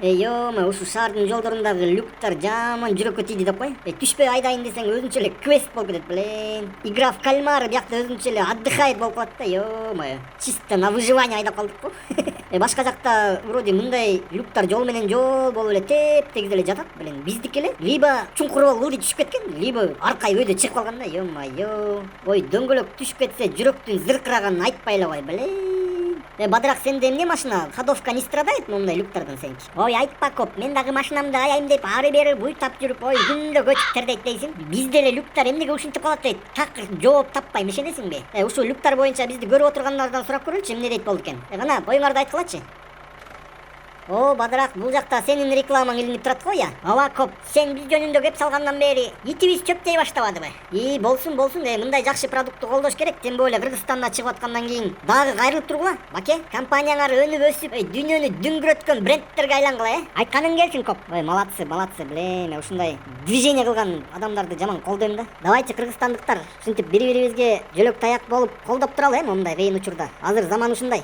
Ё-мо, ушул шаардын жолдорундагы люктар жаман жүрөккө тийди деп кой. Түшпөй айдайын десең өзүнчө эле квест болуп кетет, блин. Игра в кальмары биякта өзүнчө эле отдыхает болуп калат да, ё-моё. Чисто на выживание айдап калдыкпы. Башка жакта вроде мындай люктар жол менен жол болуп эле теп-тегиз эле жатат, блин. Биздики эле либо чуңкур болуп ылдый түшүп кеткен, либо аркай өйдө чыгып калган да, ё-моё. Ой, дөңгөлөк түшүп кетсе жүрөктүн зыркыраганын айтпай эле кой, блин. Бадырак, сенде эмне машина? Ходовка не страдает моундай люктардан сенки? Ой, айтпа коп, мен дагы машинамды аяйм деп ары бери буйтап жүрүп, ой, күндө көчүп тердейт дейсиң. Бизде эле люктар эмнеге ушинтип калат дейт. Так жооп таппайм, ишенесиңби? Ушул люктар боюнча бизди көрүп отургандардан сурап көрөлүчү, эмне дейт болду экен. Кана, боюңарды айткылачы. О, Бадырак, бул жакта сенин рекламаң илинип турат го, я. Ооба коп, сен биз жөнүндө кеп салгандан бери итибиз чөптөй баштабадыбы? Болсун, мындай жакшы продуктты колдош керек, тем более Кыргызстандан чыгып аткандан кийин дагы кайрылып тургула. Баке, компанияңар өнүп өсүп, дүйнөнү дүңгүрөткөн брендтерге айлангыла, Айтканың келсин коп. Ой, малатсы, блин, ушундай движение кылган адамдарды жаман колдойм да. Давайте, кыргызстандыктар, ушинтип бири-бирибизге жөлөк таяк болуп колдоп туралы, момундай кыйын учурда. Азыр заман ушундай.